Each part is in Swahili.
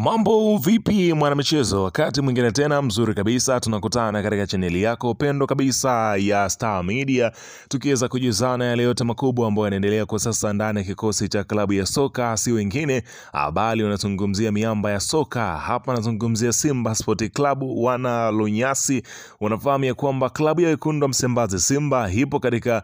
Mambo vipi mwanamichezo, wakati mwingine tena mzuri kabisa tunakutana katika chaneli yako pendo kabisa ya Star Media, tukiweza kujuzana yale yote makubwa ambayo yanaendelea kwa sasa ndani ya kikosi cha klabu ya soka si wengine bali wanazungumzia miamba ya soka. Hapa nazungumzia Simba Sport Club, wana Lunyasi. Unafahamu ya kwamba klabu ya wekundu wa Msimbazi Simba ipo katika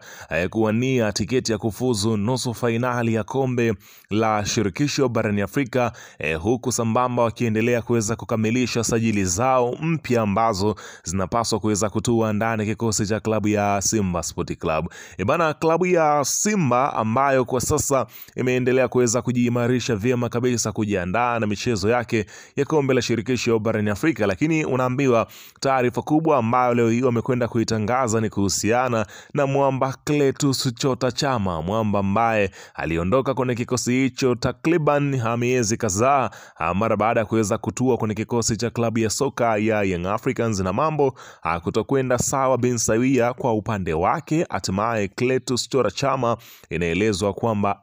kuwania tiketi ya kufuzu nusu fainali ya kombe la shirikisho barani Afrika, huku sambamba wakiendelea kuweza kukamilisha sajili zao mpya ambazo zinapaswa kuweza kutua ndani ya kikosi cha klabu ya Simba Sport Club. Bana, klabu ya Simba ambayo kwa sasa imeendelea kuweza kujiimarisha vyema kabisa kujiandaa na michezo yake ya kombe la shirikisho barani Afrika, lakini unaambiwa taarifa kubwa ambayo leo hii wamekwenda kuitangaza ni kuhusiana na mwamba Clatous Chota Chama, mwamba ambaye aliondoka kwenye kikosi hicho takriban miezi kadhaa mara baada ya kuweza kutua kwenye kikosi cha klabu ya soka ya Young Africans, na mambo kutokwenda sawa bin sawia kwa upande wake. Hatimaye Clatous Chota Chama inaelezwa kwamba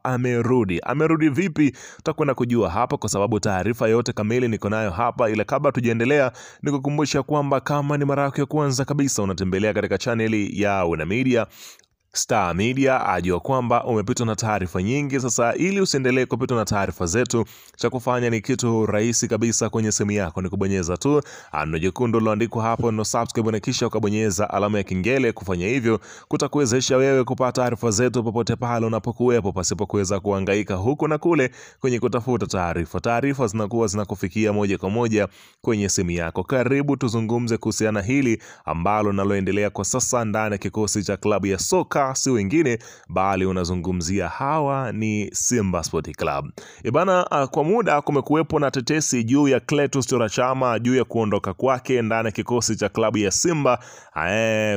amerudi vipi, tutakwenda kujua hapa kwa sababu taarifa yote kamili niko nayo hapa. Ila kabla tujaendelea, nikukumbusha kwamba kama ni mara yako ya kwanza kabisa unatembelea katika chaneli ya Wana Media Star Media, ajua kwamba umepitwa na taarifa nyingi. Sasa ili usiendelee kupitwa na taarifa zetu, cha kufanya ni kitu rahisi kabisa. Kwenye simu yako ni kubonyeza tu neno jekundu liloandikwa hapo no subscribe, na kisha ukabonyeza alama ya kengele. Kufanya hivyo kutakuwezesha wewe kupata taarifa zetu popote pale unapokuwepo, pasipo kuweza kuhangaika huku na kule kwenye kutafuta taarifa. Taarifa zinakuwa zinakufikia moja kwa moja kwenye simu yako. Karibu tuzungumze kuhusiana hili ambalo naloendelea kwa sasa ndani ya kikosi cha klabu ya soka si wengine bali unazungumzia hawa ni Simba Sport Club. Bana, kwa muda kumekuwepo na tetesi juu ya Clatous Chota Chama, juu ya kuondoka kwake ndani ya kikosi cha klabu ya Simba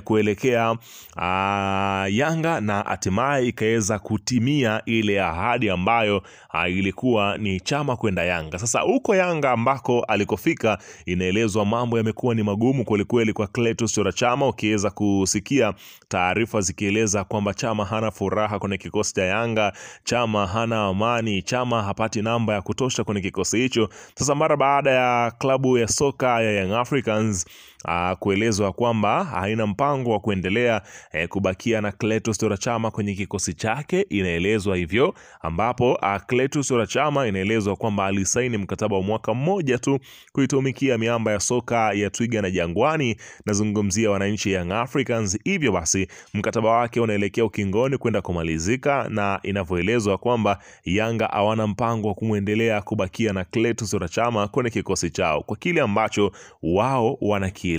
kuelekea Yanga, na hatimaye ikaweza kutimia ile ahadi ambayo ilikuwa ni Chama kwenda Yanga. Sasa huko Yanga ambako alikofika, inaelezwa mambo yamekuwa ni magumu kweli kwa Clatous Chota Chama. Ukiweza kusikia taarifa zikieleza kwamba Chama hana furaha kwenye kikosi cha Yanga, Chama hana amani, Chama hapati namba ya kutosha kwenye kikosi hicho. Sasa mara baada ya klabu ya soka ya Young Africans kuelezwa kwamba haina mpango wa kuendelea kubakia na Clatous Chota Chama kwenye kikosi chake, inaelezwa hivyo, ambapo Clatous Chota Chama inaelezwa kwamba alisaini mkataba wa mwaka mmoja tu kuitumikia miamba ya soka ya Twiga na Jangwani, nazungumzia wananchi Young Africans. Hivyo basi mkataba wake unaelekea ukingoni kwenda kumalizika, na inavyoelezwa kwamba Yanga hawana mpango wa kumwendelea kubakia na Clatous Chota Chama kwenye kikosi chao kwa kile ambacho wao wanakieleza.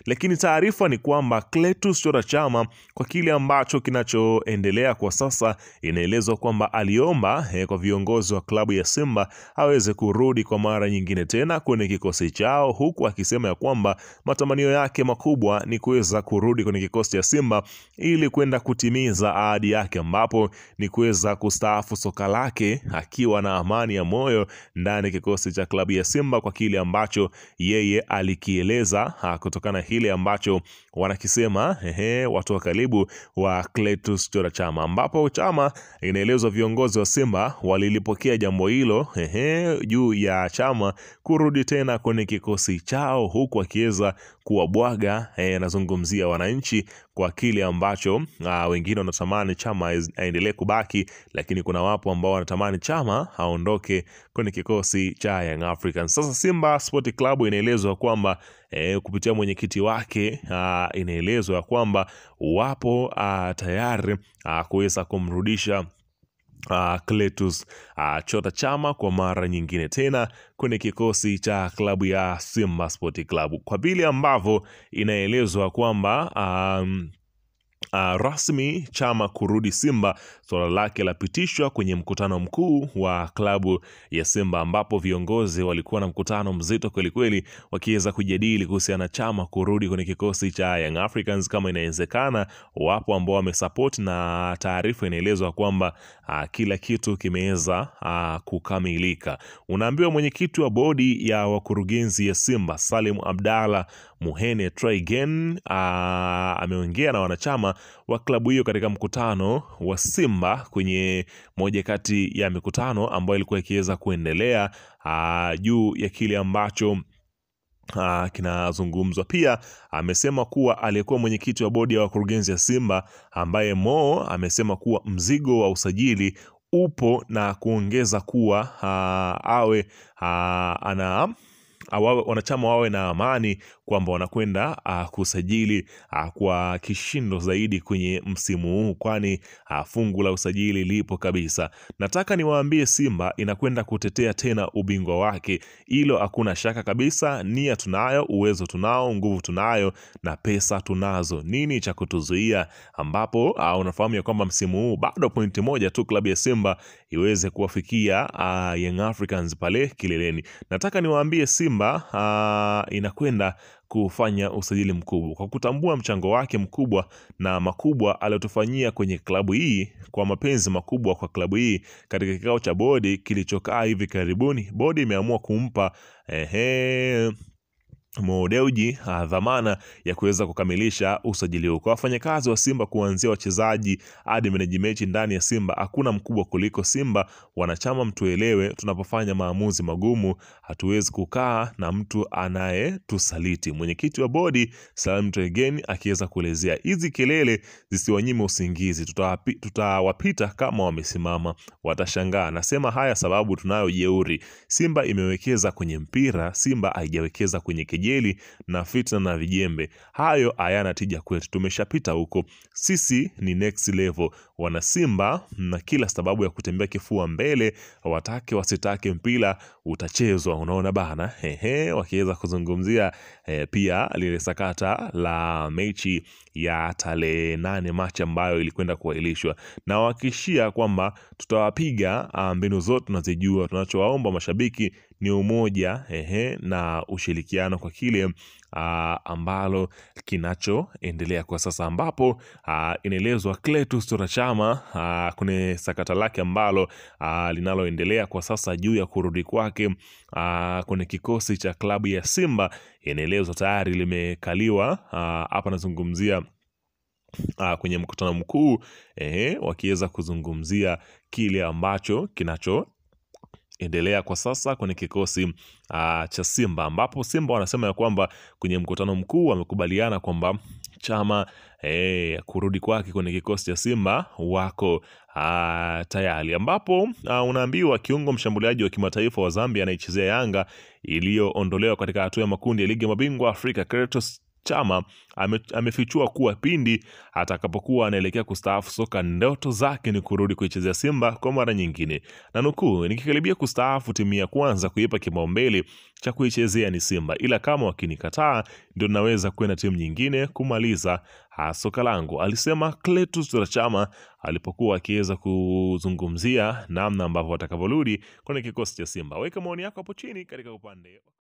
Lakini taarifa ni kwamba Clatous Chota Chama kwa kile ambacho kinachoendelea kwa sasa, inaelezwa kwamba aliomba kwa viongozi wa klabu ya Simba aweze kurudi kwa mara nyingine tena kwenye kikosi chao, huku akisema ya kwamba matamanio yake makubwa ni kuweza kurudi kwenye kikosi cha Simba ili kwenda kutimiza ahadi yake, ambapo ni kuweza kustaafu soka lake akiwa na amani ya moyo ndani ya kikosi cha klabu ya Simba, kwa kile ambacho yeye alikieleza kutokana hile ambacho wanakisema watu wa karibu wa Clatous Chota Chama, ambapo Chama inaelezwa viongozi wa Simba walilipokea jambo hilo juu ya Chama kurudi tena kwenye kikosi chao, huku akiweza kuwabwaga nazungumzia wananchi kwa kile ambacho wengine wanatamani Chama aendelee kubaki, lakini kuna wapo ambao wanatamani Chama aondoke kwenye kikosi cha Young Africans. Sasa Simba Sport Club inaelezwa kwamba kupitia mwenyekiti wake inaelezwa kwamba wapo tayari kuweza kumrudisha Clatous Chota Chama kwa mara nyingine tena kwenye kikosi cha klabu ya Simba Sport Club, kwa vile ambavyo inaelezwa kwamba rasmi Chama kurudi Simba, swala lake lapitishwa kwenye mkutano mkuu wa klabu ya Simba, ambapo viongozi walikuwa na mkutano mzito kweli wakiweza kujadili kuhusiana na Chama kurudi kwenye kikosi cha Young Africans kama inawezekana. Wapo ambao wamesupport, na taarifa inaelezwa kwamba kila kitu kimeweza kukamilika. Unaambiwa mwenyekiti wa bodi ya wakurugenzi ya Simba Salim Abdalla Muhene Trigen ameongea na wanachama wa klabu hiyo katika mkutano wa Simba, kwenye moja kati ya mikutano ambayo ilikuwa ikiweza kuendelea juu ya kile ambacho kinazungumzwa. Pia amesema kuwa aliyekuwa mwenyekiti wa bodi ya wakurugenzi ya Simba ambaye Mo amesema kuwa mzigo wa usajili upo, na kuongeza kuwa wanachama wawe na amani kwamba wanakwenda kusajili kwa kishindo zaidi kwenye msimu huu, kwani fungu la usajili lipo kabisa. Nataka niwaambie Simba inakwenda kutetea tena ubingwa wake, hilo hakuna shaka kabisa. Nia tunayo, uwezo tunao, nguvu tunayo na pesa tunazo. Nini cha kutuzuia? Ambapo unafahamu ya kwamba msimu huu bado pointi moja tu klabu ya Simba iweze kuwafikia Young Africans pale kileleni. Nataka niwaambie Simba inakwenda kufanya usajili mkubwa kwa kutambua mchango wake mkubwa na makubwa aliyotufanyia kwenye klabu hii, kwa mapenzi makubwa kwa klabu hii. Katika kikao cha bodi kilichokaa hivi karibuni, bodi imeamua kumpa Mo Dewji dhamana ya kuweza kukamilisha usajili huu. Kwa wafanyakazi wa Simba, kuanzia wachezaji hadi management ndani ya Simba, hakuna mkubwa kuliko Simba. Wanachama, mtuelewe, tunapofanya maamuzi magumu hatuwezi kukaa na mtu anayetusaliti. Mwenyekiti wa bodi Salim Tregeni akiweza kuelezea, hizi kelele zisiwanyime usingizi, tutawapita kama wamesimama, watashangaa. Nasema haya sababu tunayo jeuri. Simba imewekeza kwenye mpira, Simba haijawekeza kwenye kejeli na fitna na vijembe. Hayo hayana tija kwetu, tumeshapita huko. Sisi ni next level. Wana Simba na kila sababu ya kutembea kifua mbele, watake wasitake mpira utachezwa. Unaona bana, wakiweza kuzungumzia pia lile sakata la mechi ya tarehe 8 Machi ambayo ilikwenda kuahirishwa, na wakishia kwamba tutawapiga. Mbinu zote tunazijua, tunachowaomba mashabiki ni umoja na ushirikiano kwa kile ambalo kinachoendelea kwa sasa, ambapo inaelezwa Clatous Chama kuna sakata lake ambalo linaloendelea kwa sasa juu ya kurudi kwake kwenye kikosi cha klabu ya Simba. Inaelezwa tayari limekaliwa. Hapa nazungumzia kwenye mkutano mkuu wakiweza kuzungumzia kile ambacho kinachoendelea kwa sasa kwenye kikosi cha Simba, ambapo Simba wanasema ya kwamba kwenye mkutano mkuu wamekubaliana kwamba Chama kurudi kwake kwenye kikosi cha Simba wako tayari, ambapo unaambiwa kiungo mshambuliaji wa kimataifa wa Zambia anaichezea Yanga iliyoondolewa katika hatua ya makundi ya ligi ya mabingwa Afrika, Clatous Chama amefichua kuwa pindi atakapokuwa anaelekea kustaafu soka, ndoto zake ni kurudi kuichezea Simba kwa mara nyingine. Na nukuu, nikikaribia kustaafu, timu ya kwanza kuipa kipaumbele cha kuichezea ni Simba, ila kama wakinikataa ndio naweza kwenda timu nyingine kumaliza soka langu, alisema Clatous Chama alipokuwa akiweza kuzungumzia namna ambavyo atakavyorudi kwenye kikosi cha Simba. Weka maoni yako hapo chini katika upande